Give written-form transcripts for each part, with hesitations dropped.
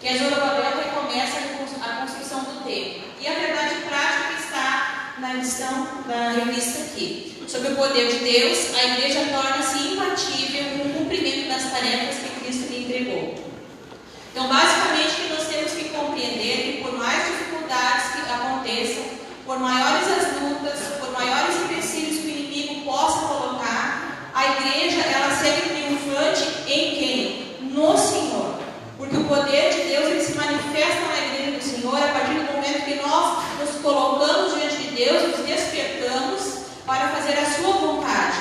que é Zorobabel recomeça a construção do templo. E a verdade prática está na lição da revista aqui. Sobre o poder de Deus, a igreja torna-se impatível com o cumprimento das tarefas que Cristo lhe entregou. Então, basicamente, o que nós temos que compreender é que por mais dificuldades que aconteçam, por maiores as lutas, por maiores empecilhos que o inimigo possa colocar, a igreja, ela segue triunfante em quem? No Senhor. Porque o poder de Deus, ele se manifesta na igreja do Senhor a partir do momento que nós nos colocamos diante de Deus, nos despertamos para fazer a sua vontade.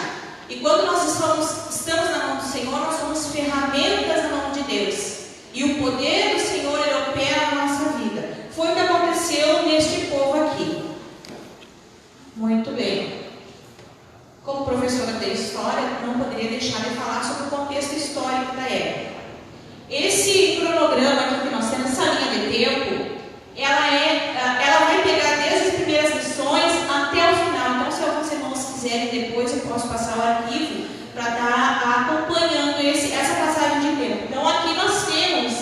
E quando nós estamos na mão do Senhor, nós somos ferramentas na mão de Deus. E o poder do Senhor, ele opera na nossa vida. Foi o que aconteceu neste povo aqui. Muito bem. Como professora de história, não poderia deixar de falar sobre o contexto histórico da época. Esse cronograma aqui que nós temos, essa linha de tempo, ela vai pegar desde as primeiras lições até o final. Então, se alguns irmãos quiserem depois, eu posso passar o arquivo para estar acompanhando essa passagem de tempo. Então, aqui nós temos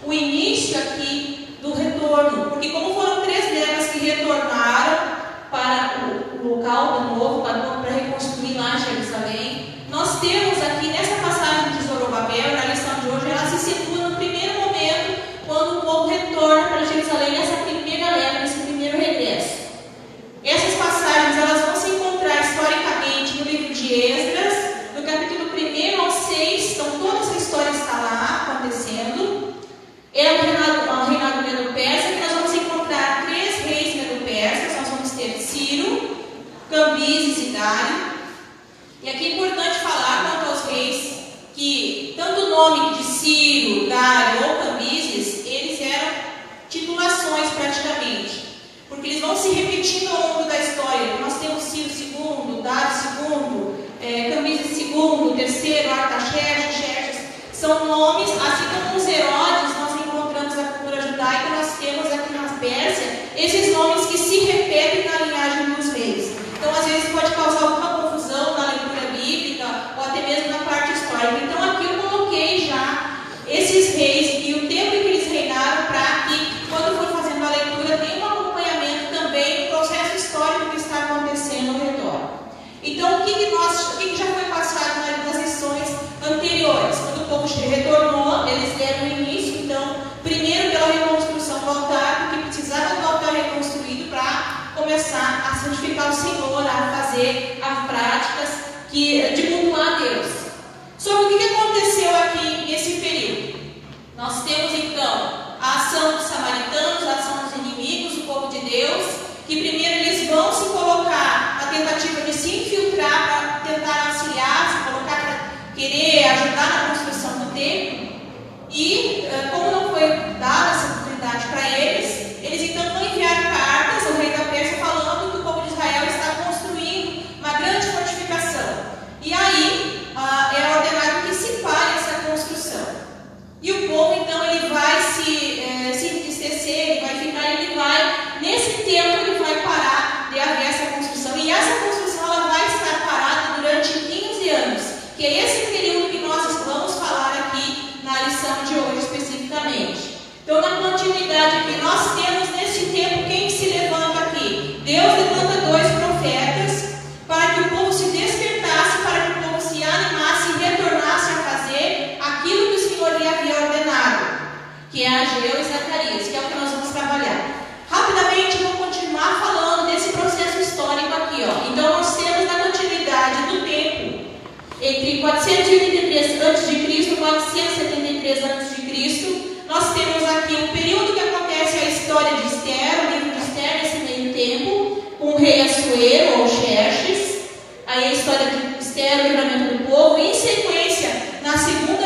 o início aqui do retorno, porque como foram 3 levas que retornaram para o local do novo, para reconstruir lá Jerusalém, nós temos aqui nessa passagem de Zorobabel, na lição de hoje, ela se situa no primeiro momento, quando o povo retorna para Jerusalém, nessa primeira leva, nesse primeiro regresso. Essas passagens, elas vão se encontrar historicamente no livro de Esdras, do capítulo 1 ao 6, então toda essa história está lá acontecendo. É o reinado medo-persa, que nós vamos encontrar 3 reis medo-persas. Nós vamos ter Ciro, Cambises e Dário. E aqui é importante falar quanto aos reis, que tanto o nome de Ciro, Dário ou Cambises, eles eram titulações praticamente, porque eles vão se repetindo ao longo da história. Nós temos Ciro II, Dário II, Cambises II, terceiro, Artaxerxes, são nomes, assim como os Herodes, nós encontramos na cultura judaica, nós temos aqui na Pérsia, esses nomes que se repetem na linhagem dos reis. Então, às vezes, pode causar alguma confusão na leitura bíblica, ou até mesmo na parte histórica. Então, aqui eu coloquei já esses reis e o tempo em que eles reinaram, para que, quando for fazendo a leitura, tenha um acompanhamento também do processo histórico que está acontecendo ao redor. Então, o que já foi passado nas lições anteriores? Quando o povo retornou, eles deram início, então, primeiro pela reconstrução do altar, porque precisava do altar reconstruído para começar a santificar o Senhor, a fazer as práticas de cultuar a Deus. Sobre o que aconteceu aqui nesse período? Nós temos, então, a ação dos samaritanos, a ação dos inimigos, o povo de Deus, que primeiro eles vão se colocar na tentativa de se infiltrar para tentar auxiliar, se colocar para querer ajudar na construção do templo. E, como não foi dada essa oportunidade para eles, eles então vão enviar cartas ao rei da Pérsia falando que o povo de Israel está construindo uma grande fortificação. E aí é ordenado que se pare essa construção. E o povo então ele vai se entristecer, ele vai, nesse tempo ele vai parar de haver essa construção. E essa construção ela vai estar parada durante 15 anos, que é esse período que nós vamos falar aqui na lição de hoje especificamente. Então, na continuidade que nós temos nesse tempo, quem se levanta aqui? Deus levanta 2 profetas para que o povo se despertasse, para que o povo se animasse e retornasse a fazer aquilo que o Senhor lhe havia ordenado, que é Ageu e Zacarias, que é o que nós vamos trabalhar. Rapidamente, eu vou continuar falando desse processo histórico aqui. Então, nós temos na continuidade do tempo, entre 483 a.C. e 473 a.C., nós temos aqui um período que acontece a história de Esther, o livro de Esther, nesse meio tempo, com o rei Assuero ou Xerxes, aí a história de Esther, o livramento do povo, e em sequência, na segunda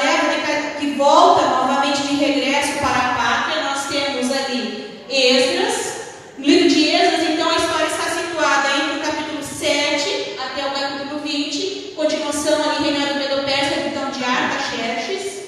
leva que volta novamente de regresso para a pátria, nós temos ali Esdras. No livro de Esdras, então, a história está situada entre o capítulo 7 até o capítulo 20, continuação ali, reinado Medo-Persa, então de Artaxerxes.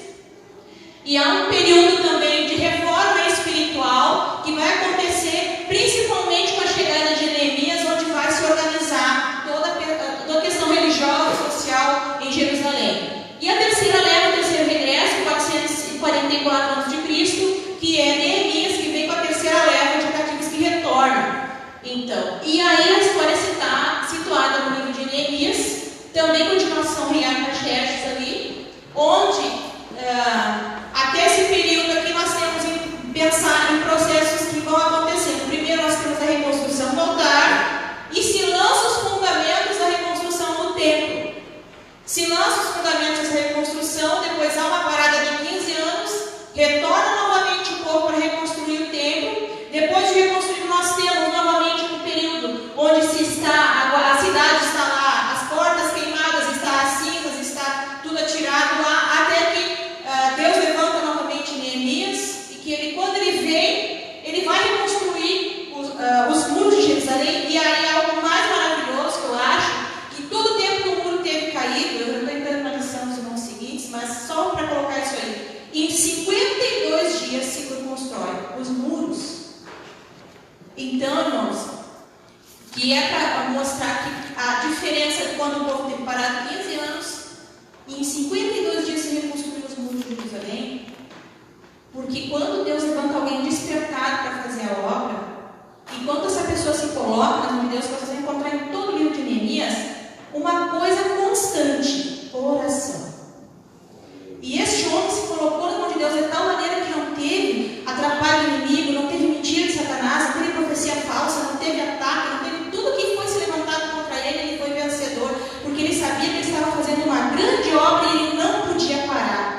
E há um período também de reforma espiritual que vai acontecer principalmente com a chegada de Neemias, onde vai se organizar toda a questão religiosa e social em Jerusalém. E a terceira leva, o terceiro regresso, 444 a.C., até esse período aqui nós temos que pensar em processos que vão acontecendo. Primeiro nós temos a reconstrução do altar e se lança os fundamentos da reconstrução do templo. Se lança os fundamentos da reconstrução, depois há uma parada de 15 anos, retorna novamente o povo para reconstruir o templo. Depois de reconstruir, nós temos novamente um período onde a cidade está lá, as portas queimadas, está as cinzas, está tudo atirado lá, até que Deus levanta novamente Neemias, e que ele, quando ele vem, ele vai reconstruir os muros de Jerusalém. E aí algo mais maravilhoso que eu acho, que todo o tempo que o muro teve caído, eu não estou entrando na lição dos irmãos seguintes, mas só para colocar isso aí, em 52 dias se reconstrói os muros. Então, irmãos, que é para mostrar que a diferença é quando o povo teve parado 15 anos, e em 52 dias se reconstruiu os muros de Jerusalém, porque quando Deus levanta alguém despertado para fazer a obra, enquanto essa pessoa se coloca nas mãos de Deus, vocês vão encontrar em todo o livro de Neemias uma coisa constante: oração. E este homem se colocou na mão de Deus de tal maneira que não teve atrapalho do inimigo, não teve mentira de Satanás, não teve profecia falsa, não teve ataque, não teve tudo que foi se levantado contra ele, ele foi vencedor, porque ele sabia que ele estava fazendo uma grande obra e ele não podia parar.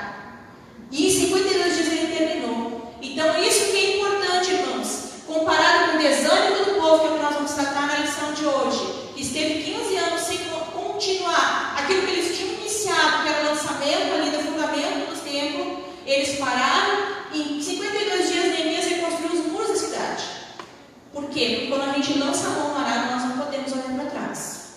E em 52 dias ele terminou. Então isso que é importante, irmãos, comparado com o desânimo do povo, que é o que nós vamos tratar na lição de hoje, que esteve 15 anos sem continuar aquilo que eles tinham iniciado, que era o lançamento ali do fundamento do templo. Eles pararam e em 52 dias Neemias reconstruiu os muros da cidade. Por quê? Porque quando a gente lança a mão no arado, nós não podemos olhar para trás.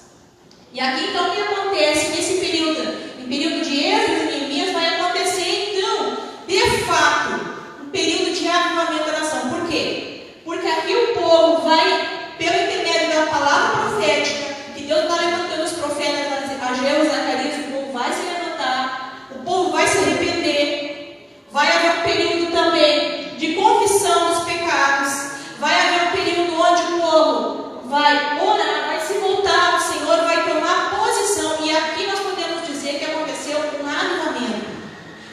E aqui então o que acontece nesse período? Em período de Esdras e Neemias vai acontecer então, de fato, um período de avivamento da nação. Por quê? Porque aqui o povo vai, pelo intermédio da palavra profética, que Deus está levantando os profetas, Ageu, Zacarias, o povo vai se levantar, o povo vai se arrepender, vai haver um período também de confissão dos pecados, vai haver um período onde o povo vai orar, vai se voltar ao Senhor, vai tomar posição. E aqui nós podemos dizer que aconteceu um avivamento,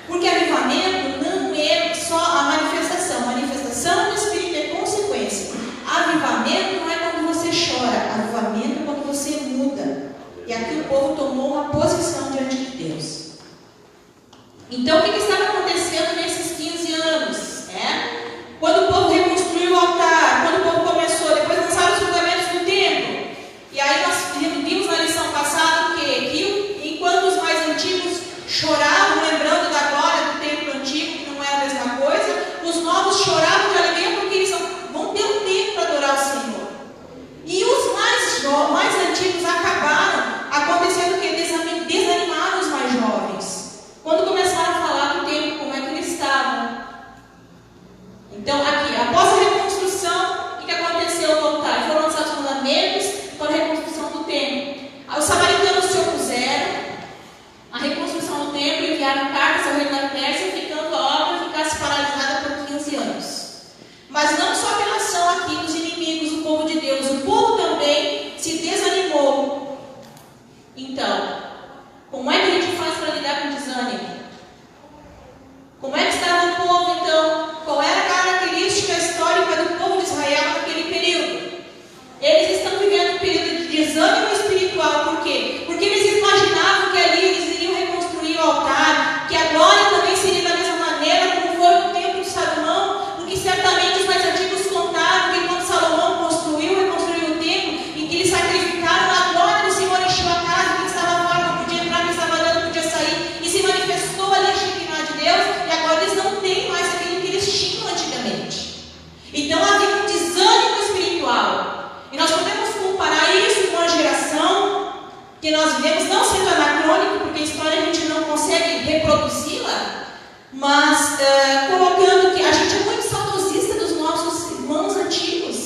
porque avivamento não é só a manifestação do Espírito é consequência. Avivamento não é quando você chora, avivamento é quando você muda. E aqui o povo tomou uma posição diante de Deus. Então o que estava acontecendo nesses 15 anos? Quando o povo reconstruiu o altar, quando o povo começou, depois lançaram os fundamentos do templo. E aí nós vimos na lição passada que enquanto os mais antigos choravam, lembrando da glória do templo antigo, que não era a mesma coisa, os novos choravam de alegria porque eles vão ter um tempo para adorar o Senhor. E os mais antigos acabaram acontecendo que desanimaram os mais jovens. Quando começaram a falar do tempo, como é que eles estavam. Então, aqui, após a reconstrução, o que aconteceu no altar? Foram lançados fundamentos para a reconstrução do templo. Os samaritanos se opuseram à reconstrução do templo e enviaram cartas ao rei da Pérsia, ficando a obra ficasse paralisada por 15 anos. Mas não só pela ação aqui dos inimigos do povo de Deus, o povo também se desanimou. Então, como é que a gente faz para lidar com o desânimo? Como é que estava o povo então? Qual era a característica histórica do povo de Israel naquele período? Eles estão vivendo um período de desânimo espiritual. Por quê? Porque eles imaginavam que ali eles iriam reconstruir o altar, que a glória também seria da mesma maneira como foi no templo de Salomão, porque certamente os mais antigos contaram que quando Salomão reconstruiu o templo, em que eles sacrificaram a glória do Senhor, encheu a casa, quem estava fora não podia entrar, quem estava dentro não podia sair, e se manifestou ali a Shekinah de Deus, e agora eles não têm mais aquilo que eles tinham antigamente. Então havia um desânimo espiritual. E nós podemos comparar isso com a geração que nós vivemos, não sendo anacrônico, porque a história a gente não consegue reproduzi-la, mas colocando que a gente é muito saudosista dos nossos irmãos antigos.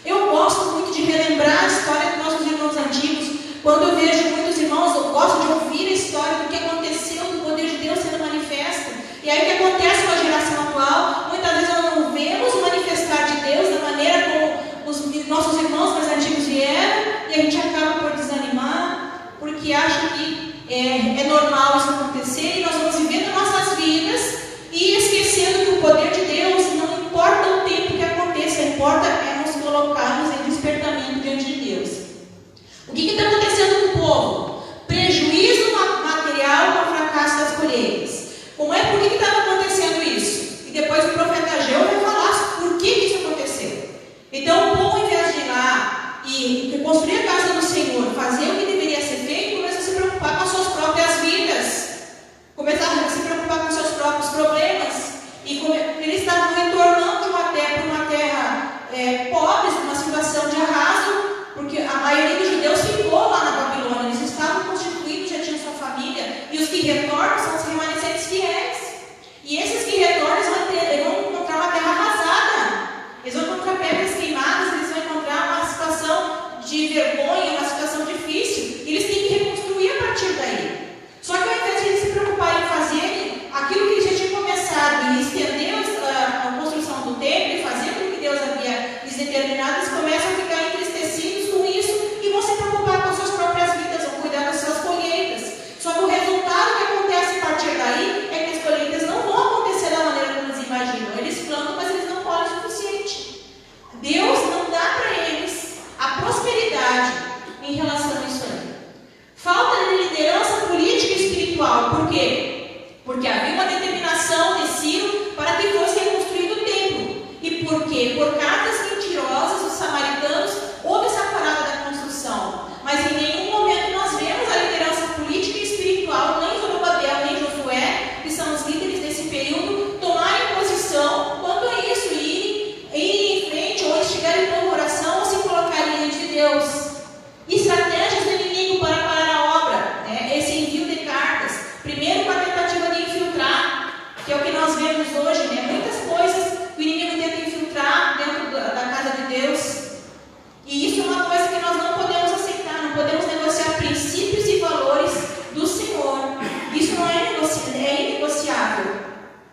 Eu gosto muito de relembrar a história dos nossos irmãos antigos. Quando eu vejo muitos irmãos, eu gosto de ouvir a história do que aconteceu, do poder de Deus sendo manifesto. E aí o que acontece com a geração atual? Muitas vezes nós não vemos o manifestar de Deus da maneira como os nossos irmãos mais antigos vieram, e a gente acaba por desanimar, porque acha que é normal isso acontecer, e nós vamos vivendo nossas vidas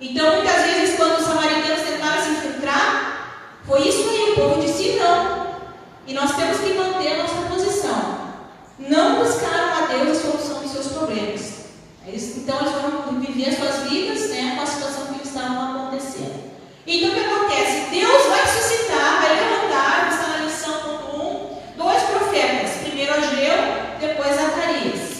Então, muitas vezes, quando os samaritanos tentaram se infiltrar, foi isso aí, o povo disse não. E nós temos que manter a nossa posição. Não buscaram a Deus a solução dos seus problemas. Então, eles foram viver as suas vidas, né, com a situação que eles estavam acontecendo. Então, o que acontece? Deus vai suscitar, vai levantar, está na lição ponto 1, 2 profetas. Primeiro Ageu, depois Zacarias.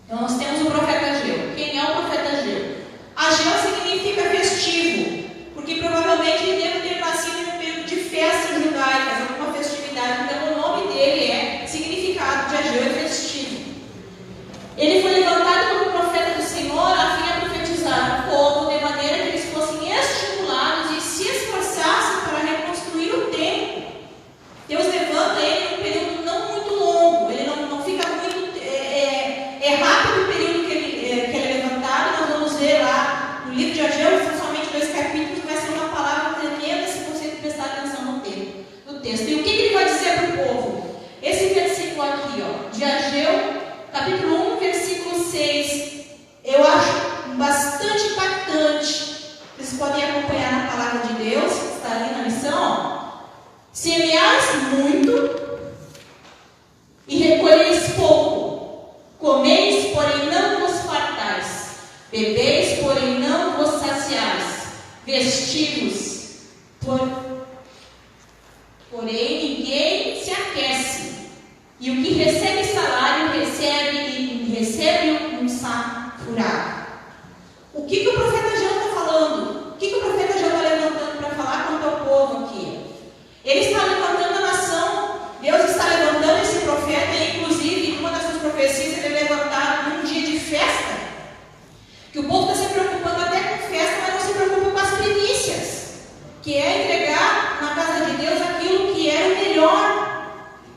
Então, nós temos o profeta Ageu. Quem é o profeta Ageu? Ageu significa festivo, porque provavelmente ele deve ter nascido em um período de festas judaicas, alguma festividade. Então, o nome dele significado de Ageu é festivo. Ele foi levantado como profeta do Senhor a fim de profetizar o povo de maneira que eles fossem estimulados e se esforçassem para reconstruir o templo. Deus levanta ele num período não muito longo, ele não fica muito. É rápido o período que ele é levantado. Nós vamos ver lá no livro de Ageu, são somente 2 capítulos, vai ser uma palavra tremenda se você prestar atenção no texto. E o que ele vai dizer para o povo? Esse versículo aqui, de Ageu, capítulo 1, versículo 6, eu acho bastante impactante. Vocês podem acompanhar na palavra de Deus, que está ali na lição. Semeais muito e recolheis pouco, comeis, porém não vos fartais, bebeis, porém não vos saciais, vestivos, porém ninguém se aquece. E o que recebe salário, recebe um saco furado. O que o profeta Ageu está falando? O que o profeta Ageu está levantando para falar contra o povo aqui? Ele está levantando a nação. Deus está levantando esse profeta, e inclusive, uma das suas profecias, ele é levantado num dia de festa. Que o povo está se preocupando até com festa, mas não se preocupa com as primícias, que é entregar na casa de Deus aquilo que é o melhor.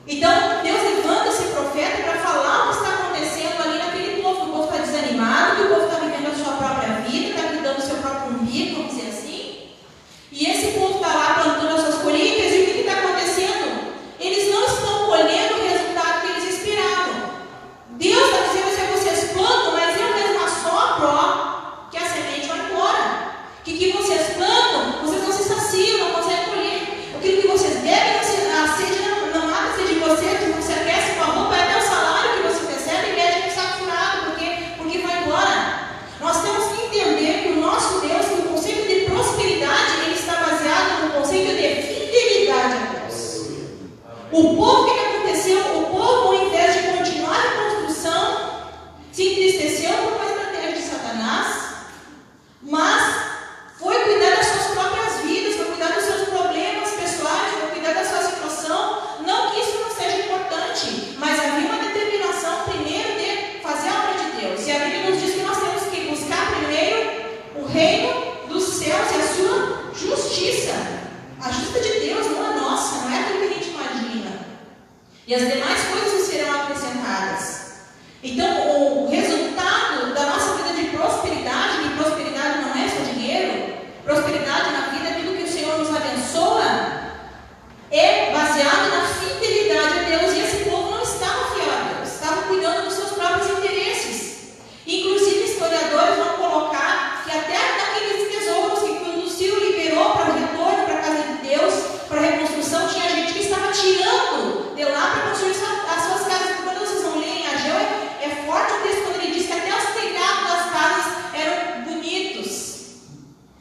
Então, Deus levanta esse profeta para falar o que está acontecendo ali naquele povo. Que o povo está desanimado, que o povo está vivendo a sua própria vida, está cuidando do seu próprio umbigo, vamos dizer assim. E esse povo está lá plantando as suas colheitas, e o que está acontecendo? Eles não estão colhendo o resultado que eles esperavam. Deus está dizendo assim: vocês plantam, mas eu mesmo assopro, que a semente vai embora. Que vocês plantam, vocês não se saciam, não conseguem colher. Aquilo que vocês devem, a sede não mata a sede de vocês, você aquece com a roupa, é até o salário que você recebe e mede um saco furado, porque vai embora. Nós temos que entender que o nosso Deus, que o conceito de prosperidade, ele está baseado no conceito de fidelidade a Deus. O povo, o que aconteceu? O povo, ao invés de continuar a construção, se entristeceu por uma estratégia de Satanás, mas foi cuidar das suas próprias vidas, foi cuidar dos seus problemas pessoais, foi cuidar da sua situação. Não que isso não seja importante, mas havia uma determinação primeiro de fazer a obra de Deus. E a Bíblia nos diz que nós temos que buscar primeiro o reino dos céus e a sua justiça. A justiça de Deus não é nossa, não é aquilo que a gente imagina. E as demais coisas serão acrescentadas. Então, o resultado da nossa vida de prosperidade, e prosperidade não é só dinheiro, prosperidade na vida, aquilo que o Senhor nos abençoa, é baseado na fidelidade a Deus. E esse povo não estava fiel a Deus, estava cuidando dos seus próprios interesses. Inclusive, historiadores vão colocar que até naqueles tesouros que quando Ciro liberou para o retorno para a casa de Deus, para a reconstrução, tinha gente que estava tirando de lá para construir as suas casas. Quando vocês vão ler em Ageu, é forte o texto quando ele diz que até os telhados das casas eram bonitos.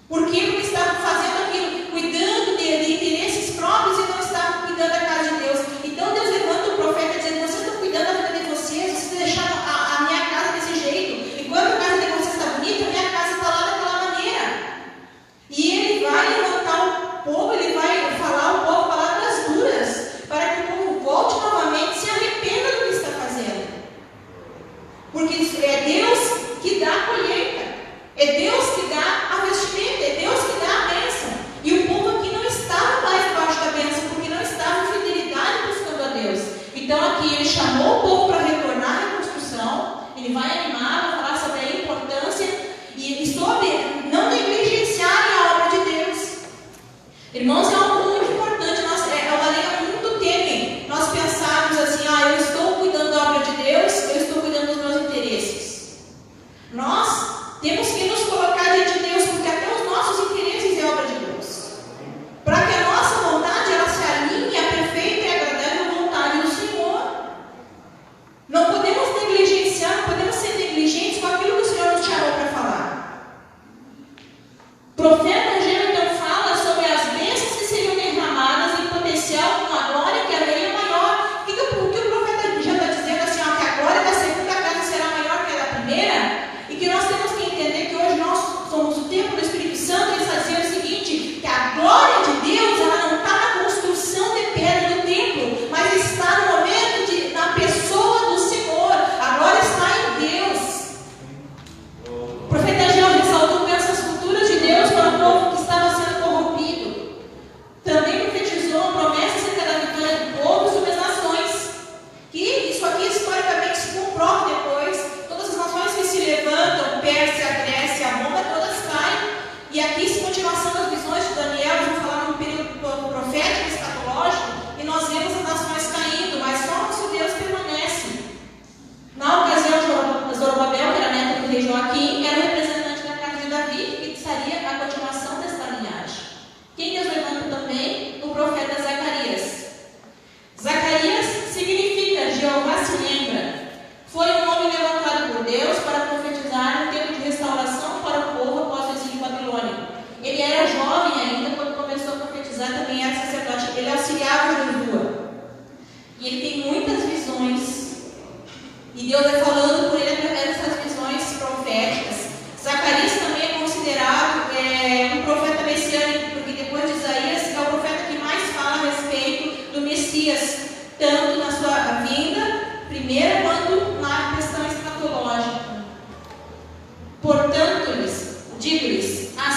Por quê? Porque estavam fazendo aquilo, cuidando de interesses próprios e não estavam cuidando da casa de Deus. Então Deus levanta o profeta dizendo: vocês estão cuidando da vida de vocês deixaram a minha casa desse jeito. Enquanto a casa de vocês está bonita, a minha casa está lá daquela maneira. E ele vai levantar o povo, ele vai falar ao povo palavras duras, para que o povo volte novamente, se arrependa do que está fazendo. Porque é Deus que dá a colheita, é Deus que dá a vestimenta, é Deus que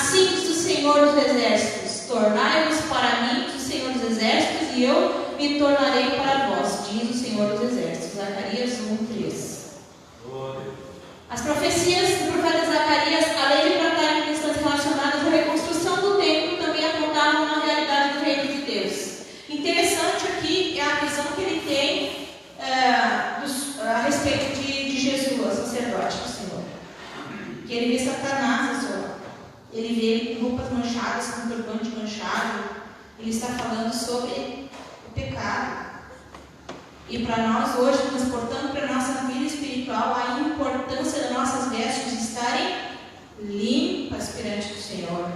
Assim diz o Senhor dos Exércitos: tornai-vos para mim, diz o Senhor dos Exércitos, e eu me tornarei para vós, diz o Senhor dos Exércitos. Zacarias 1:3. As profecias do profeta Zacarias, além de tratarem questões relacionadas à reconstrução do templo, também apontavam uma realidade do reino de Deus. Interessante aqui é a visão que ele tem a respeito de Jesus, sacerdote do Senhor. Que ele vê Satanás, ele vê ele com roupas manchadas, com um turbante manchado. Ele está falando sobre o pecado. E para nós hoje, transportando para a nossa vida espiritual, a importância das nossas vestes estarem limpas perante o Senhor.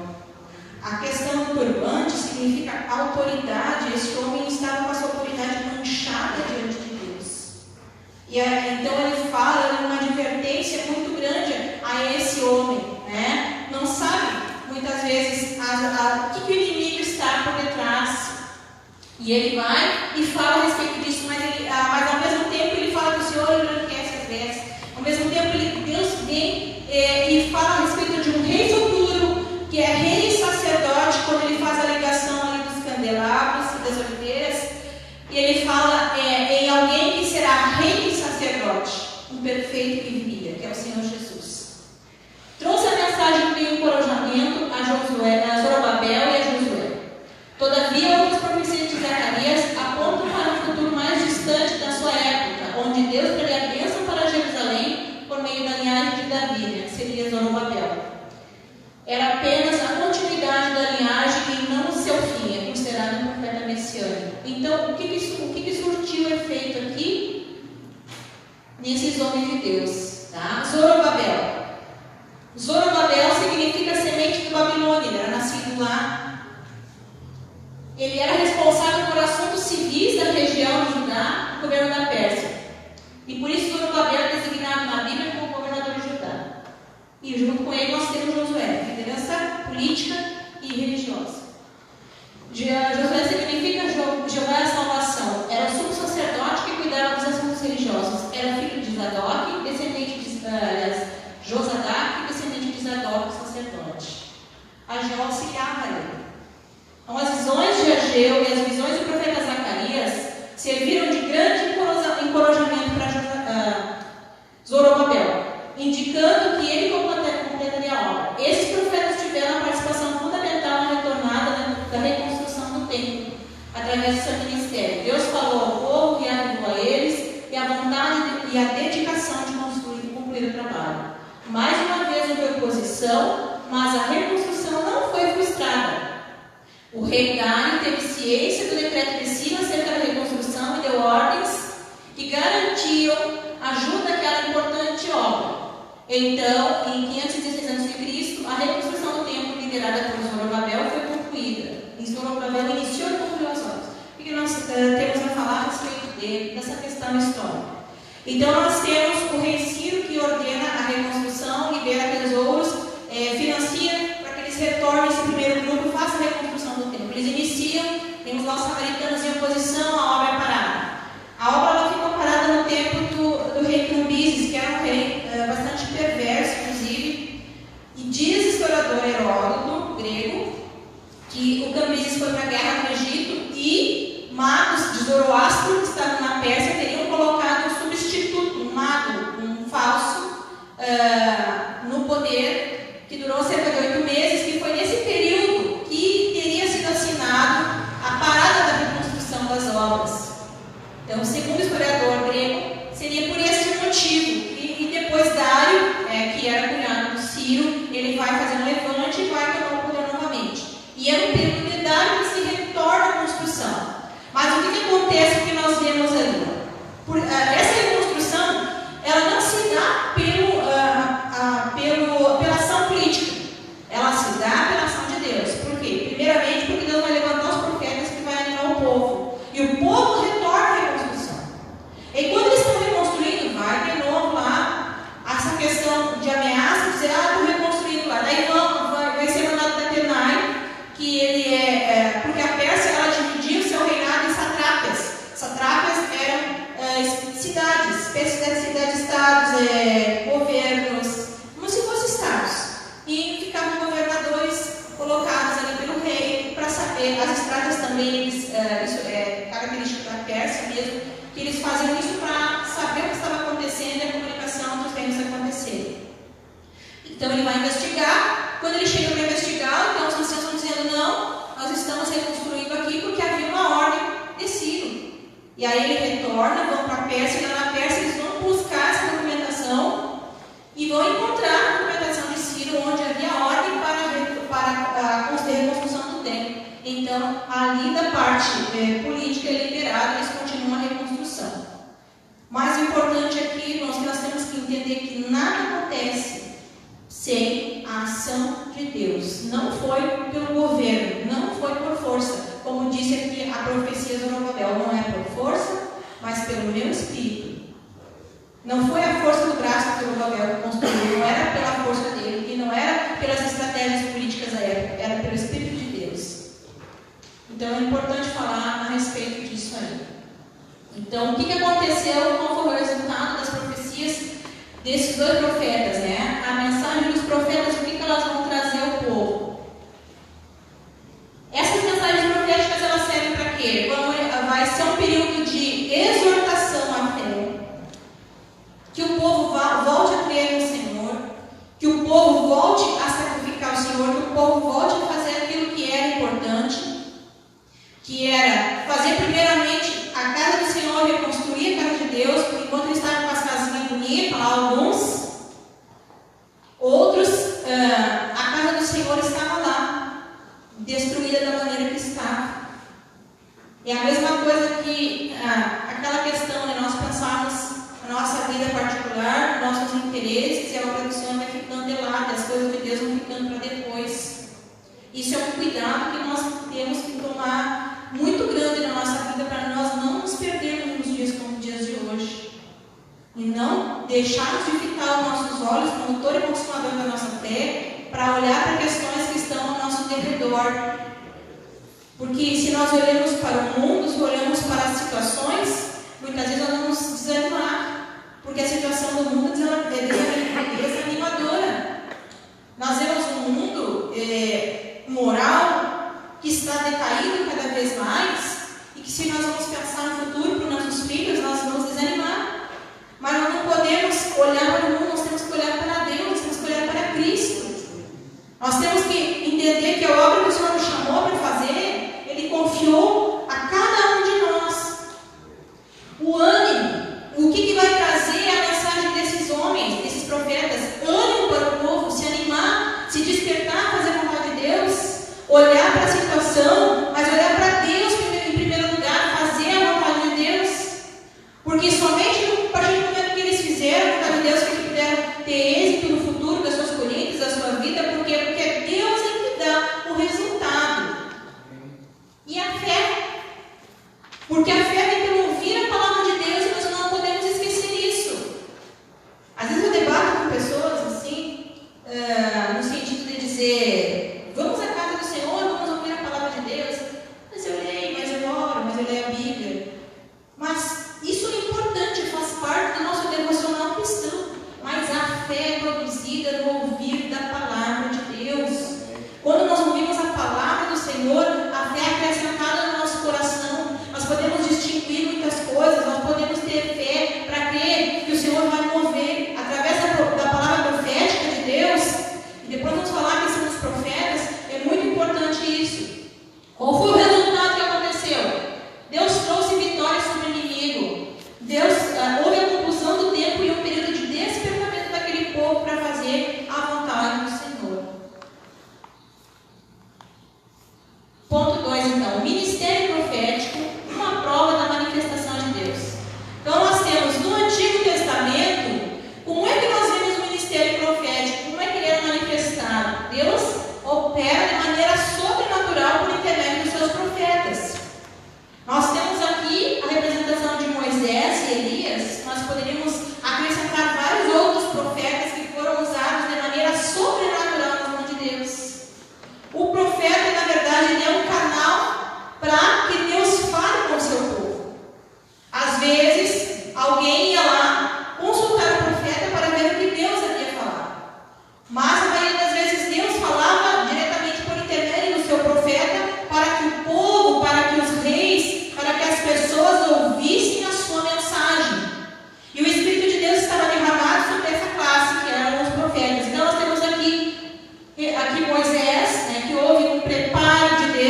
A questão do turbante significa autoridade. Este homem estava com a sua autoridade manchada diante de Deus. E então ele fala uma advertência muito grande a esse homem, né? Não sabe, muitas vezes, o que o inimigo está por detrás. E ele vai e fala a respeito disso, mas ao mesmo tempo ele fala que o Senhor embranquece as vestes. Ao mesmo tempo Deus vem e fala a respeito de um rei futuro, que é rei e sacerdote, quando ele faz a ligação ali dos candelabros e das oliveiras. E ele fala em alguém que será rei e sacerdote, um perfeito que viria, que é o Senhor Jesus. Trouxe a mensagem de encorajamento a Zorobabel e a Josué. Todavia, outras profecias de Zacarias apontam para um futuro mais distante da sua época, onde Deus traria a bênção para Jerusalém por meio da linhagem de Davi, né, que seria Zorobabel. Era apenas a continuidade da linhagem e não o seu fim, é considerado um profeta messiânico. Então, o que surtiu efeito aqui nesses homens de Deus? Tá? Zorobabel. Zorobabel significa semente do Babilônia, ele era nascido lá. Ele era responsável por assuntos civis da região de Judá, do governo da Pérsia. E por isso Zorobabel é designado na Bíblia como governador de Judá. E junto com ele nós temos Josué, liderança política e religiosa. Josué significa Jeová é a salvação. Era o sumo sacerdote que cuidava dos assuntos religiosos. Era filho de Zadok, descendente de Josadac, descendente de Zadok, sacerdote. Ageu auxiliava ele. Então, as visões de Ageu e as visões do profeta Zacarias serviram de grande encorajamento para Zorobabel, indicando que ele completaria a obra. Esses profetas tiveram a participação fundamental na retornada da reconstrução do templo, através do seu ministério. Deus falou ao povo e avisou a eles, e a vontade e a dedicação de construir e concluir o trabalho. Mais uma vez houve oposição, mas a reconstrução não foi frustrada. O rei Dário teve ciência do decreto de Ciro acerca da reconstrução e deu ordens que garantiam ajuda àquela importante obra. Então, em 516 a.C., a reconstrução do templo liderada por Zorobabel foi concluída. E Zorobabel iniciou e concluiu as obras. O que nós temos a falar a respeito dessa questão histórica? Então, nós temos o rei Ciro que ordena a reconstrução, libera tesouros, financia para que eles retornem esse primeiro grupo, faça a reconstrução do templo. Eles iniciam, temos lá os samaritanos em oposição, a obra é parada. A obra ela ficou parada no tempo do rei Cambises, que era um rei bastante perverso, inclusive. E diz o historiador Heródoto, grego, que o Cambises foi para a guerra no Egito e magos de Zoroastro, que estavam na Pérsia, teriam colocado um substituto, um mago, um falso, no poder, que durou cerca de 8 meses, que foi nesse período que teria sido assinado a parada da reconstrução as estradas também, isso é característica da Pérsia mesmo, que eles faziam isso para saber o que estava acontecendo e a comunicação dos reinos acontecerem. Então ele vai investigar. Quando ele chega para investigar, então os anciãos estão dizendo: não, nós estamos reconstruindo aqui porque havia uma ordem de Ciro. E aí ele retorna, vão para a Pérsia, e lá na Pérsia eles vão buscar essa documentação e vão encontrar a documentação de Ciro, onde havia ordem para a reconstrução do templo. Então, ali da parte política e liberada, eles continuam a reconstrução. Mais importante aqui, irmãos, que nós temos que entender que nada acontece sem a ação de Deus. Não foi pelo governo, não foi por força. Como disse aqui a profecia de Zorobabel, não é por força, mas pelo meu espírito. Não foi a força do braço que Zorobabel construiu, não era pela força dele, e não era pelas estratégias políticas da época, era pelo Espírito de Deus. Então é importante falar a respeito disso aí. Então, o que aconteceu, qual foi o resultado das profecias desses dois profetas, né? A mensagem dos profetas, o que elas vão trazer ao povo? Essas mensagens proféticas, elas servem para quê? Vai ser um período de exortação à fé, que o povo volte a crer no Senhor, que o povo volte a sacrificar o Senhor, que o povo volte a fazer aquilo que era importante, que era fazer primeiramente a casa do Senhor, reconstruir a casa de Deus, enquanto eles estavam com as casinhas bonitas, alguns, outros, a casa do Senhor estava lá, destruída da maneira que estava. É a mesma coisa que aquela questão de nós pensarmos a nossa vida particular, nossos interesses, e a obra do Senhor vai ficando de lado, as coisas de Deus vão ficando para depois. Isso é um cuidado que nós temos que tomar muito grande na nossa vida, para nós não nos perdermos nos dias como os dias de hoje. E não deixarmos de ficar os nossos olhos, condutor e consumador da nossa fé, para olhar para questões que estão ao nosso derredor. Porque se nós olhamos para o mundo, se olhamos para as situações, muitas vezes nós vamos desanimar, porque a situação do mundo é desanimadora. Nós vemos um mundo moral que está decaído cada vez mais, e que se nós vamos pensar no futuro para os nossos filhos, nós vamos desanimar. Mas nós não podemos olhar para o mundo, nós temos que olhar para Deus, nós temos que olhar para Cristo. Nós temos que entender que a obra que o Senhor nos chamou para fazer, Ele confiou a cada um de nós. O ânimo, o que vai trazer a mensagem desses homens, desses profetas? Ânimo para o povo, se animar, se despertar, fazer a vontade de Deus, olhar para a situação, mas olhar para Deus em primeiro lugar, fazer a vontade de Deus. Porque somente a partir do momento que eles fizeram a vontade de Deus, que eles puderam ter êxito no futuro das suas colheitas, da sua vida, porque é Deus é que dá o resultado.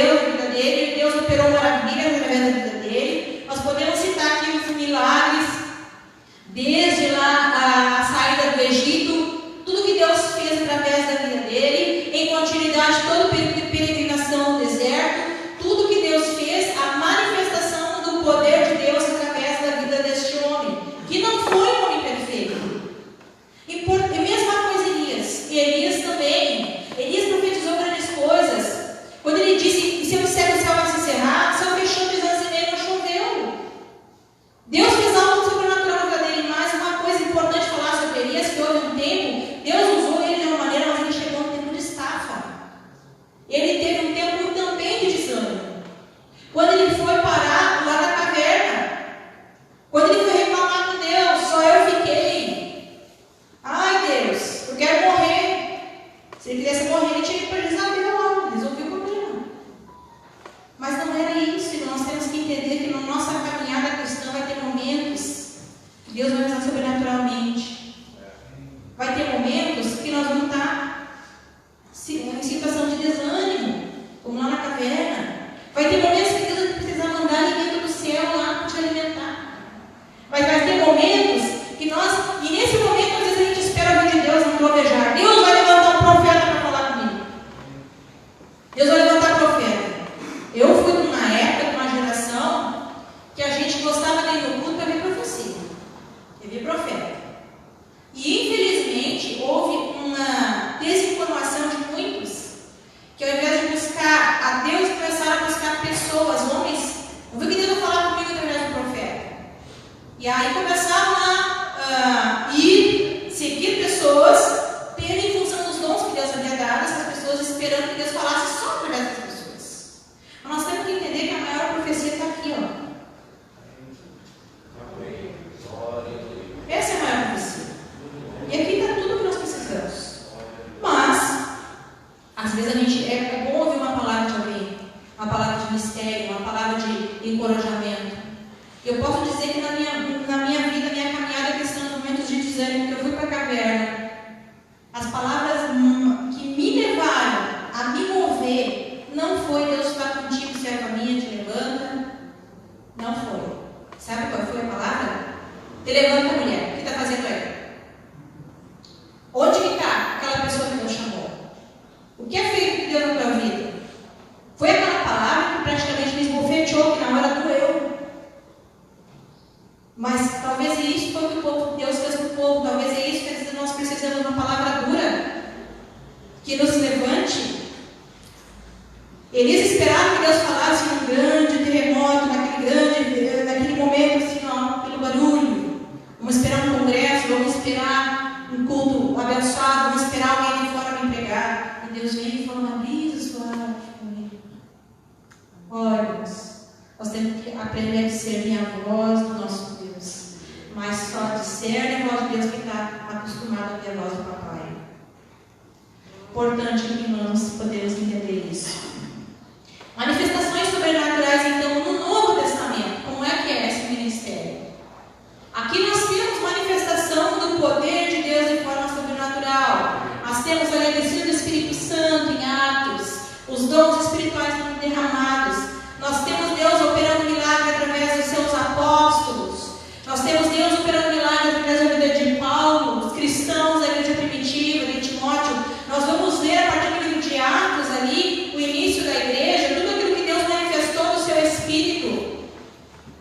Deus na vida dele, Deus operou maravilhas através da vida dele. Nós podemos citar aqui os milagres, desde lá a saída do Egito, tudo que Deus fez através da vida dele, em continuidade todo o período de peregrinação no deserto, tudo que Deus fez, a manifestação do poder de Deus através da vida deste homem, que não foi um homem perfeito. E mesma coisa Elias também. Elias profetizou grandes coisas. Quando ele disse, se eu disser que o céu vai se encerrar, o céu fechou 3 anos e meio, não choveu. Deus fez algo sobrenatural na vida dele. Mas uma coisa importante falar sobre Elias, que houve um tempo, Deus usou ele de uma maneira, mas ele chegou no tempo de estafa. Ele teve um tempo também de desânimo. Quando ele foi parar lá na caverna, quando ele foi reclamar com Deus, só eu fiquei. Ai Deus, eu quero morrer. Se ele quisesse morrer, ele tinha que perder a vida logo, resolver o problema. Mas não era isso, e nós temos que entender que na nossa caminhada cristã vai ter momentos que Deus vai usar sobrenaturalmente. Vai ter momentos que nós vamos estar em situação de desânimo, como lá na caverna. Vai ter momentos que Deus vai precisar mandar alimento do céu lá para te alimentar. Mas vai ter momentos que nós, e nesse momento, às vezes a gente espera ouvir de Deus não trovejar. Deus vai levantar um profeta para falar comigo. Deus vai levantar profeta. Eu fui numa época, numa geração, que a gente gostava de ir no culto para ver profecia. Eu vi profeta. E infelizmente houve uma desinformação de muitos, que ao invés de buscar a Deus, começaram a buscar pessoas, homens. Eu vi que Deus vai falar comigo através do profeta. E aí começaram a ir, seguir pessoas, tendo em função dos dons que Deus havia dado, essas pessoas esperando que Deus falasse só através dessas pessoas. Mas nós temos que entender que a maior profecia está aqui, ó. Essa é a maior profecia. E aqui está tudo que nós precisamos. Mas, às vezes a gente é bom ouvir uma palavra de alguém, uma palavra de mistério, uma palavra de encorajamento. Eu posso dizer que na minha vida, minha caminhada cristã, nos momentos de desânimo, que eu fui para a caverna, as palavras que me levaram a me mover, não foi Deus está contigo, serva minha, te levanta. Não foi. Sabe qual foi a palavra? Te levanta, mulher. O que está fazendo aí? Onde que está aquela pessoa que Deus chamou? O que é feito de Deus na tua vida? Foi aquela palavra que praticamente me esbofeteou, que na hora doeu. Mas talvez isso foi o que o povo, Deus fez para o povo. Talvez é isso que nós precisamos de uma palavra dura que nos levante. Eles esperavam que Deus falasse um grande terremoto, naquele momento, assim, ó, pelo barulho. Vamos esperar um congresso, vamos esperar um culto abençoado, vamos esperar alguém de fora me pregar. E Deus vem e fala uma brisa suave comigo. Olha, nós temos que aprender a discernir a voz do nosso Deus. Mas só discerne a voz de Deus que está acostumado a ouvir a voz do papai. Importante que nós podemos entender isso. Manifestações sobrenaturais, então, no Novo Testamento. Como é que é esse ministério? Aqui nós temos manifestação do poder de Deus de forma sobrenatural. Nós temos a descida do Espírito Santo em Atos, os dons espirituais derramados. Nós temos Deus operando milagre através dos seus apóstolos. Nós temos Deus operando milagre através da vida de Paulo, os cristãos da igreja primitiva, de Timóteo. Nós vamos ver a partir do livro de Atos ali, o início da igreja, tudo aquilo que Deus manifestou no seu Espírito.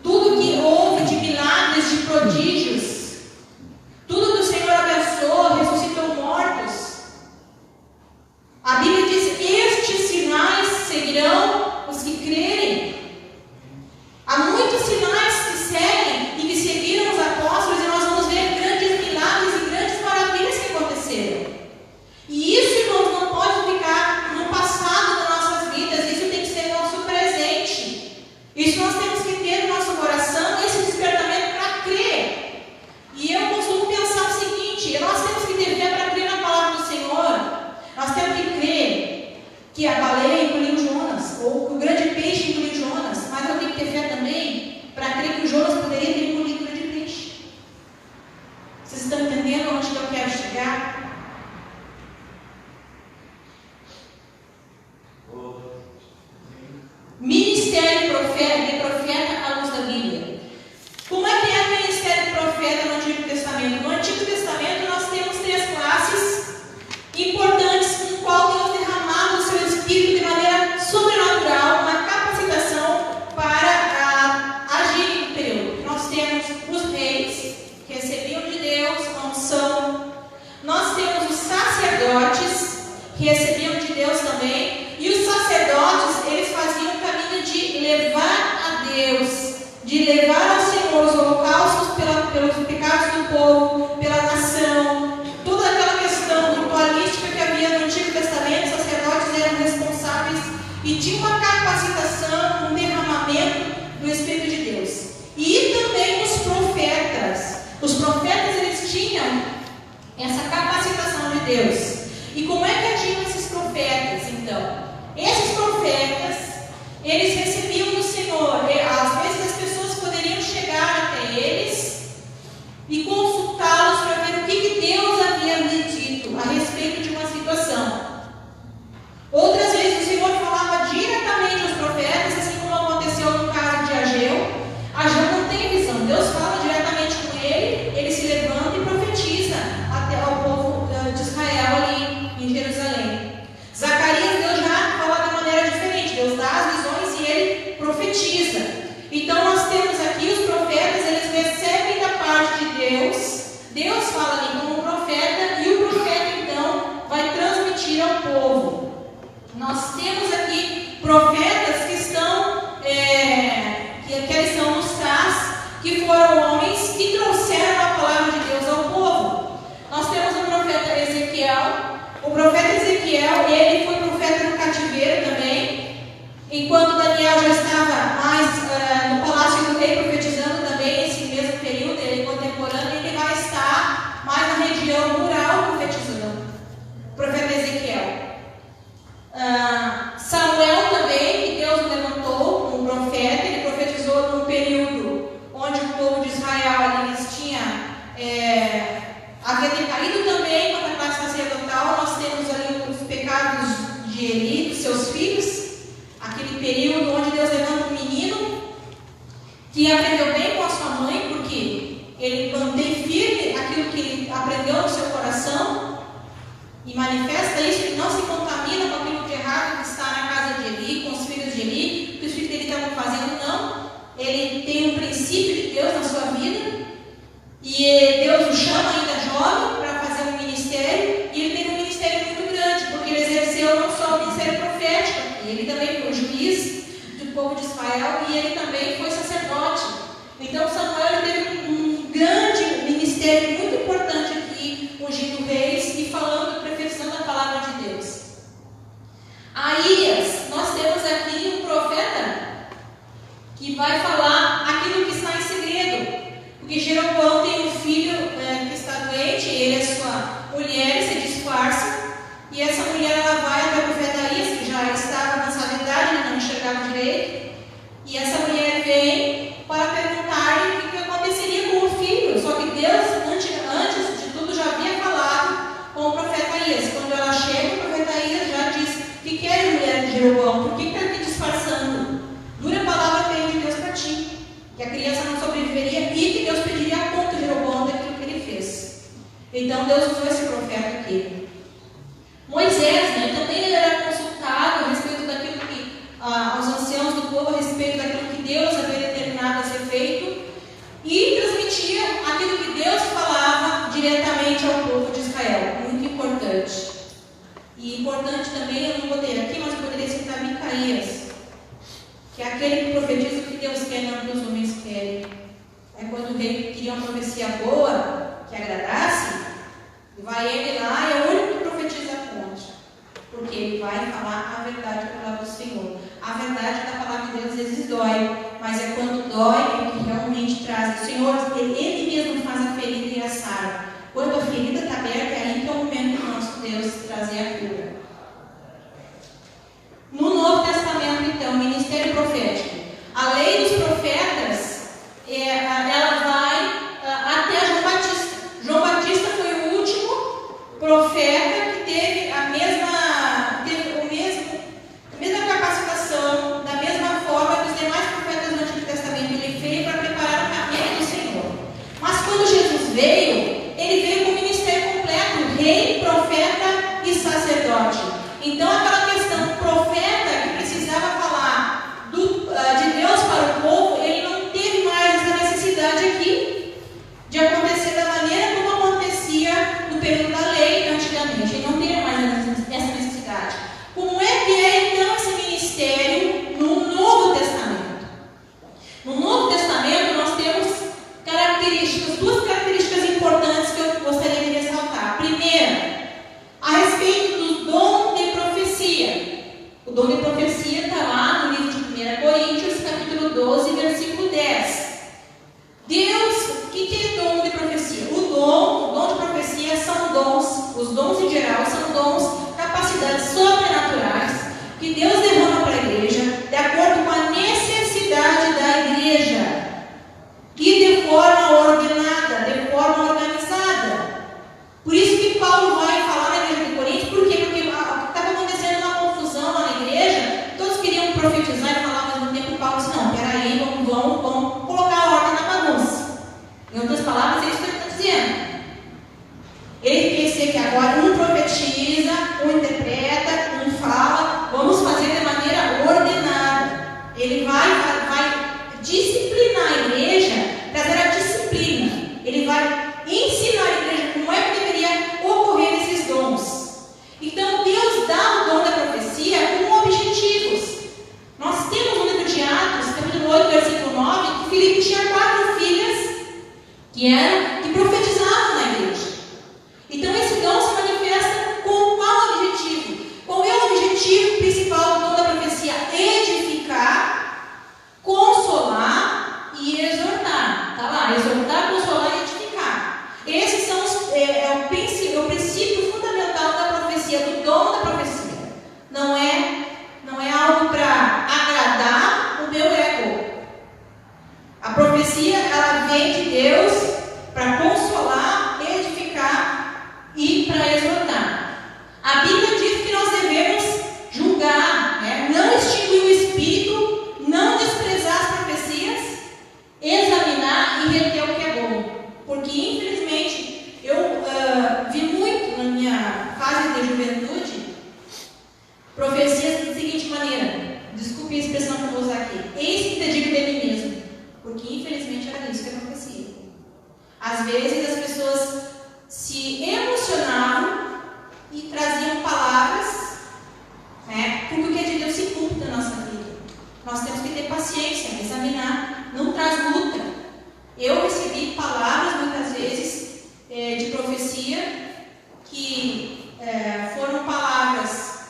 Tudo que houve de milagres, de prodígios. Tudo que o Senhor abençoou, ressuscitou mortos. A Bíblia diz: estes sinais seguirão os que crerem. Há muitos sinais que seguem e que seguiram os apóstolos, e nós vamos ver grandes milagres e grandes maravilhas que aconteceram. E isso, irmãos, não pode ficar no passado das nossas vidas. Isso tem que ser nosso presente. Isso nós temos que ter no nosso coração, esse despertamento para crer. E eu costumo pensar o seguinte: nós temos que ter fé para crer na palavra do Senhor. Nós temos que crer que a baleia engoliu Jonas, ou que o grande peixe engoliu Jonas. Mas eu tenho que ter fé também para crer que o Jonas poderia ter engolido o grande peixe. Vocês estão entendendo onde eu quero chegar? profeta à luz da Bíblia. Como é que é o ministério de profeta no Antigo Testamento? No Antigo Testamento nós temos 3 classes importantes com o qual Deus derramava o seu Espírito de maneira sobrenatural, uma capacitação para agir no período. Nós temos os reis, que recebiam de Deus a unção. Nós temos os sacerdotes, que recebiam de Deus também. E os sacerdotes, eles faziam o caminho de levar a Deus, de levar ao Senhor os holocaustos pelos pecados do povo, pela nação. Toda aquela questão ritualística que havia no Antigo Testamento, os sacerdotes eram responsáveis e tinha uma capacitação, um derramamento do Espírito de Deus. E também os profetas. Os profetas, eles tinham essa capacitação de Deus. E como é que agiam esses profetas, então? Esses profetas, eles recebiam do Senhor. Às vezes as pessoas poderiam chegar até eles e consultá-los para ver o que Deus havia lhe dito a respeito de uma situação. Outras vezes o Senhor falava diretamente aos profetas, assim como aconteceu no caso de Ageu. Ageu não tem visão, Deus fala diretamente com ele, ele se levanta e profetiza até ao povo de Israel ali em Jerusalém. Zacarias, Deus já fala de maneira diferente, Deus dá as visões e ele profetiza. Então nós temos aqui os profetas, eles recebem da parte de Deus, Deus fala ali como profeta, e o profeta então vai transmitir ao povo. Nós temos aqui profetas que estão, que eles são nos traz, que foram homens que trouxeram a palavra de Deus ao povo. Nós temos o profeta Ezequiel. O profeta Ezequiel, ele foi profeta no cativeiro também, enquanto Daniel já estava mais no palácio do rei profetizando também, esse mesmo período, ele contemporâneo, ele vai estar mais na região rural profetizando. O profeta Ezequiel. Samuel também, que Deus levantou como profeta, ele profetizou num período onde o povo de Israel ali, eles havia decaído também com a classe sacerdotal. Nós temos ali os pecados de Eli, dos seus filhos, aquele período onde Deus levanta um menino que aprendeu bem com a sua mãe, porque ele mantém firme aquilo que ele aprendeu no seu coração e manifesta isso, ele não se contamina com aquilo de errado que está na casa de Eli, com os filhos de Eli, que os filhos dele estavam fazendo, não. Ele tem um princípio de Deus na sua vida, e Deus o chama ainda jovem para fazer um ministério, e ele teve um ministério muito grande, porque ele exerceu não só o ministério profético, ele também foi juiz do povo de Israel, e ele também foi sacerdote. Então Samuel teve um grande ministério muito importante aqui, ungindo reis e falando, profetizando a palavra de Deus. Aías, nós temos aqui um profeta que vai falar aquilo que está em segredo. Porque Jeroboão tem um filho que está doente, ele e a sua mulher se disfarçam, e essa mulher ela vai até o profeta Aías, que já estava avançada em idade, ele não enxergava direito, e essa mulher vem para perguntar-lhe o que aconteceria com o filho. Só que Deus, antes de tudo, já havia falado com o profeta Aías. Quando ela chega, o profeta Aías já diz: o que quer, mulher de Jeroboão? Por que está me disfarçando? Dura palavra tem de Deus para ti, que a criança não sobreviveria e que Deus pediria a conta de Jeroboão daquilo que ele fez. Então Deus usou esse profeta aqui. Moisés, também ele era consultado a respeito daquilo que, aos anciãos do povo, a respeito daquilo que Deus havia determinado a ser feito, e transmitia aquilo que Deus falava diretamente ao povo de Israel. Muito importante. E importante também, eu não botei aqui, mas eu poderia citar Micaías, que é aquele que profetiza o que Deus quer, não o que os homens querem. É quando o rei queria uma profecia boa, que agradasse, vai ele lá e é o único que profetiza contra. Porque ele vai falar a verdade da palavra do Senhor. A verdade da palavra de Deus às vezes dói, mas é quando dói é que realmente traz. O Senhor, ele mesmo faz a ferida e a sara. Quando a ferida está aberta, é aí que é o momento do nosso Deus trazer a cura. No Novo Testamento, então, o ministério profético. A lei dos profetas, ela vai até João Batista. João Batista foi o último profeta que teve a mesma capacitação, da mesma forma que os demais profetas dom de profecia está lá no livro de 1 Coríntios, capítulo 12, versículo 10. Deus, o que é dom de profecia? O dom de profecia são dons, os dons em geral são dons, capacidades sobrenaturais que Deus derrama para a igreja de acordo com a necessidade da igreja e de forma ordenada, de forma organizada. Por isso que Paulo vai falar na igreja de Corinto, por quê? Porque estava acontecendo uma confusão lá na igreja, todos queriam profetizar e falar ao mesmo tempo. Paulo disse: não, peraí, vamos colocar a ordem na bagunça. Em outras palavras, é isso que ele está dizendo. Ele quer dizer que agora um profetiza, um interpreta, um fala, vamos fazer de maneira ordenada. Ele vai disciplinar a igreja, trazer a disciplina. Ele vai ensinar a igreja como é que deveria ocorrer esses dons. Então Deus dá o dom da profecia com objetivos. Nós temos no livro de Atos, capítulo 8, versículo 9, que Filipe tinha 4 filhas que profetizavam na igreja. Então esse dom se manifesta com qual objetivo? Qual é o objetivo principal do dom da profecia? Edificar, consolar e exortar. Está lá, exortar, consolar e edificar. Esses são o princípio fundamental da profecia, do dom da profecia. Não é algo para agradar o meu ego. A profecia, ela vem de Deus para consolar, edificar e para exortar. A Bíblia diz que nós devemos julgar, não extinguir o espírito, não desprezar as profecias, examinar e reter o que é bom. Porque, infelizmente, eu vi muito na minha fase de juventude profecias da seguinte maneira, desculpe a expressão que eu vou usar aqui: eis que te digo de mim mesmo. Porque, infelizmente, era isso que a profecia. Às vezes as pessoas se emocionavam e traziam palavras, porque o que é de Deus se cumpre na nossa vida. Nós temos que ter paciência, examinar, não traz luta. Eu recebi palavras muitas vezes de profecia que foram palavras,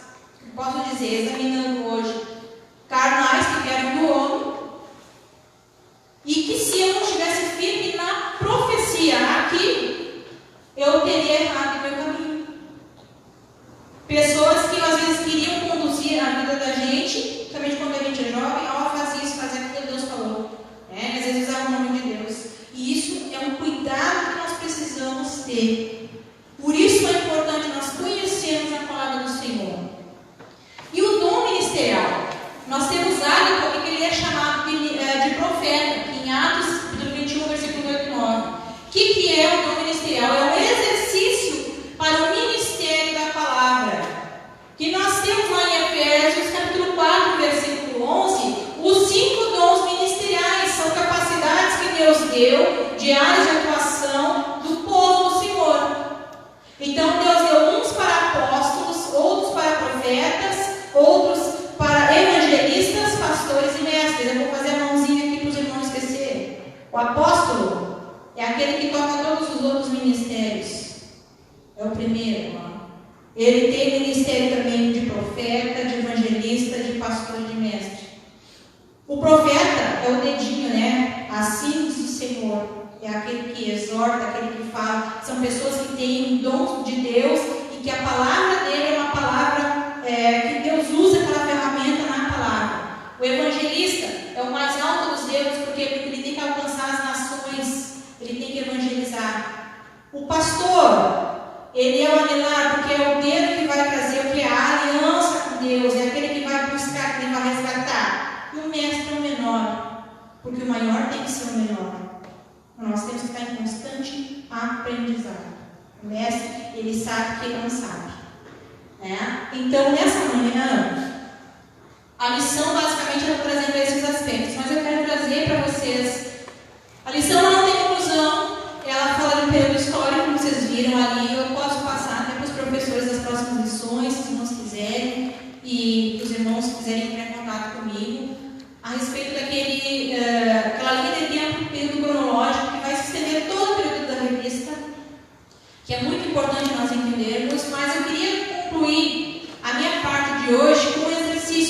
posso dizer, examinando hoje, carnais que vieram do homem, e que se eu não estivesse firme na profecia aqui, eu teria errado o meu caminho. Pessoas que às vezes queriam conduzir a vida da gente, principalmente quando a gente é jovem, faz isso, faz aquilo que Deus falou. Às vezes usar o nome de Deus. E isso é um cuidado que nós precisamos ter. Por isso é importante nós conhecermos a palavra do Senhor. E o dom ministerial? Nós temos área porque ele é chamado de profeta, que em Atos 21, versículo 8 e 9. O que é o dom ministerial? É um exercício para o ministério da palavra. Que nós temos lá em Efésios, capítulo 4, versículo 11, os 5 dons ministeriais. São capacidades que Deus deu de áreas de atuação do povo do Senhor. Então Deus deu uns para apóstolos, outros para profetas, outros para evangelistas, pastores e mestres. Eu vou fazer a mãozinha aqui para os irmãos esquecerem. O apóstolo é aquele que toca todos os outros ministérios. É o primeiro, irmão. Ele tem ministério também de profeta, de evangelista, de pastor e de mestre. O profeta é o dedinho, Assim diz o Senhor. É aquele que exorta, aquele que fala. São pessoas que têm um dom de Deus e que a palavra dele é uma palavra que Deus usa aquela ferramenta na palavra. O evangelista é o mais alto dos dedos, porque ele tem que alcançar as nações, ele tem que evangelizar. O pastor, ele é o anelar, porque é o dedo que vai trazer o que é a aliança com Deus, é aquele que vai buscar, que ele vai resgatar. E o mestre é o menor, porque o maior tem que ser o menor. Nós temos que estar em constante aprendizado. O mestre, ele sabe que ele não sabe. Então, nessa manhã, a lição basicamente eu estou trazendo esses aspectos, mas eu quero trazer para vocês. A lição ela não tem conclusão, ela fala de um período histórico, como vocês viram ali. Eu posso passar até para os professores das próximas lições, se os irmãos quiserem, e os irmãos quiserem entrar em contato comigo, a respeito daquela linha de tempo, período cronológico, que vai se estender todo o período da revista, que é muito importante nós entendermos, mas eu queria concluir a minha parte de hoje com um exercício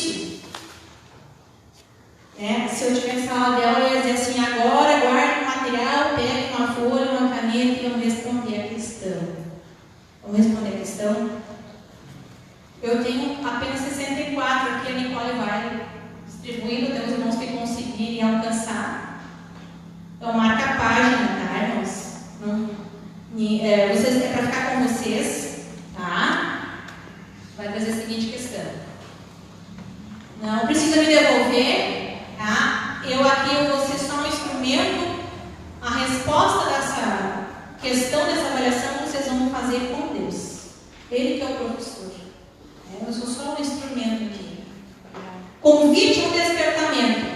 questão. Eu tenho apenas 64 aqui, a Nicole vai distribuindo, temos irmãos que conseguirem alcançar. Então marca a página, tá, irmãos? Vocês, é para ficar com vocês, tá? Vai fazer a seguinte questão. Não precisa me devolver, tá? Eu aqui vou ser só um instrumento. A resposta dessa questão, dessa avaliação, vocês vão fazer com Deus. Ele que é o professor. Eu sou só um instrumento aqui. Convite ao despertamento.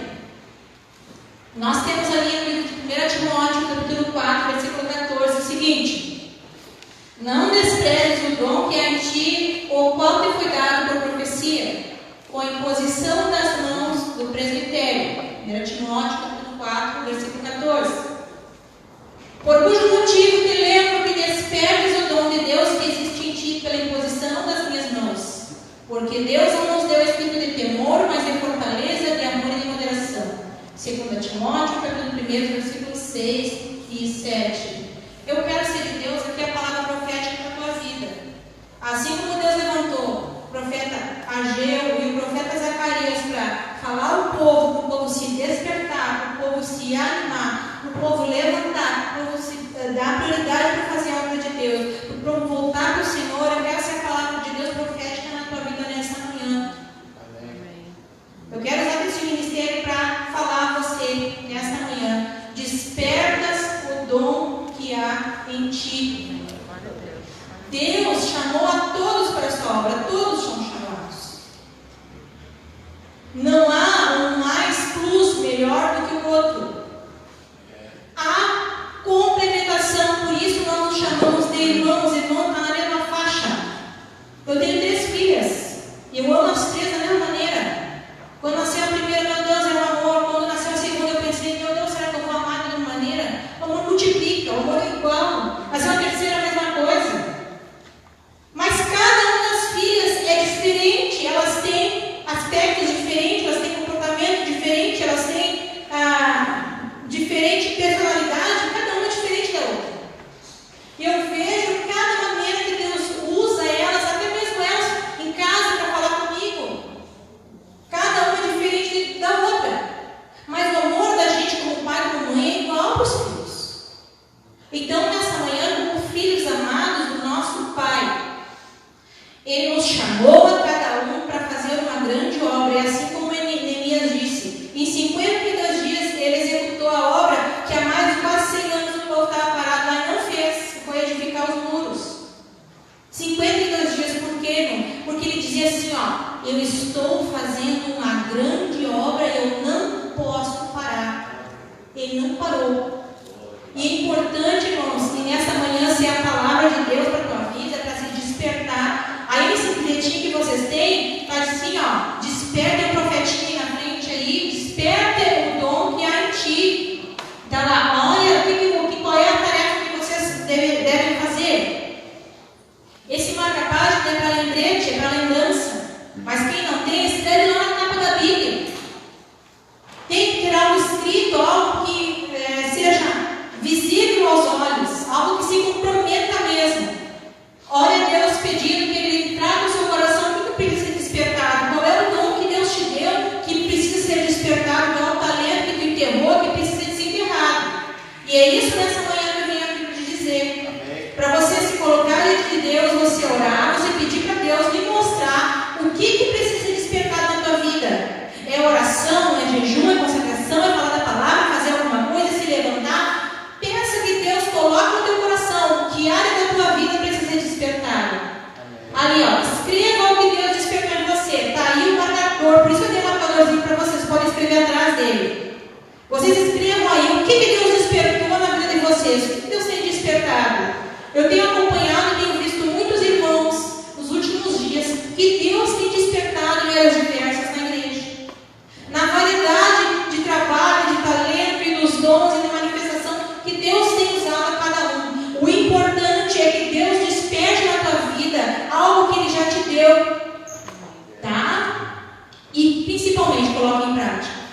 Nós temos ali no livro de 1 Timóteo, capítulo 4, versículo 14, o seguinte: não desprezes o dom que há em ti, o qual te foi dado por profecia, com a imposição das mãos do presbitério. 1 Timóteo, capítulo 4, versículo 14. Por cujo motivo te lembro que despertes o dom de Deus que existe em ti pela imposição das minhas mãos. Porque Deus não nos deu espírito de temor, mas de fortaleza, de amor e de moderação. 2 Timóteo, capítulo 1, versículos 6 e 7. Eu quero ser de Deus aqui a palavra profética para a tua vida. Assim como Deus levantou o profeta Ageu e o profeta Zacarias para falar ao povo, para o povo se despertar, para o povo se animar, para o povo levantar, para o povo se dar prioridade para fazer a obra de Deus, para o povo voltar para o Senhor. Eu quero ser a palavra de Deus profética na tua vida nessa manhã. Amém. Eu quero usar esse ministério para falar a você nesta manhã. Despertas o dom que há em ti. Deus chamou a todos para esta obra, todos são chamados. Não há um mais plus melhor do que o outro. Há complementação, por isso nós nos chamamos de irmãos. Irmão está na mesma faixa. Eu tenho 3 filhas e eu amo as 3 da mesma maneira. Quando nasceu a primeira, meu Deus, é um amor. Quando nasceu a segunda, eu pensei, meu Deus, será que eu vou amar de uma maneira? O amor multiplica, o amor é igual. Mas a terceira é a mesma coisa. Mas cada uma das filhas é diferente, elas têm aspectos diferentes, elas têm comportamento diferente, elas têm diferente personalidade, cada uma é diferente da outra. E eu vejo cada maneira que Deus usa elas, até mesmo elas em casa para falar comigo. Cada uma é diferente da outra. Mas o amor da gente como pai e como mãe é igual para os filhos. Então, nessa manhã, como filhos amados do nosso Pai, Ele nos chamou a cada um para fazer uma grande obra. E assim como Neemias disse, em 52 dias ele executou a obra que há mais de quase 100 anos o povo estava parado lá e não fez, que foi edificar os muros. 52 dias, por quê, irmão? Porque ele dizia assim, ó, eu estou fazendo uma grande obra e eu não posso parar. Ele não parou. E é importante, irmãos, que nessa manhã ser a palavra de Deus para a tua vida, para se despertar. Aí nesse bilhetinho que vocês têm, está assim, ó, desperta a profetinha na frente aí, desperta o dom que há em ti. Então lá, olha qual é a tarefa que vocês devem fazer. Esse marca-página é para lembrete, é para lembrança. Mas quem não tem, escreve lá na capa da Bíblia. Tem que ter algo escrito, algo que seja visível aos olhos, algo que se comprometa mesmo. Olha Deus pedindo que Ele traga no seu coração o que precisa ser despertado. Qual é o dom que Deus te deu que precisa ser despertado? Qual é o talento que tu enterrou que precisa ser desenterrado? E é isso nessa manhã que eu venho aqui para te dizer. Para você se colocar diante de Deus, você orar, você pedir para Deus lhe mostrar o que precisa ser despertado na tua vida. É oração, é jejum, é consagração, é falar da palavra, fazer alguma coisa, se levantar. Pensa que Deus coloca no teu coração que área da tua vida precisa ser despertada. Ali, ó, escreva o que Deus despertou em você. Está aí o marcador, por isso eu tenho um marcadorzinho para vocês, podem escrever atrás dele. Vocês escrevam aí o que Deus despertou na vida de vocês, o que Deus tem despertado. Eu tenho acompanhado e tenho visto muitos irmãos nos últimos dias que Deus tem despertado em áreas diversas na igreja. Na variedade de trabalho, de talento e dos dons e de manifestação que Deus tem usado a cada um. O importante é que Deus desperte na tua vida algo que Ele já te deu, tá? E principalmente coloque em prática.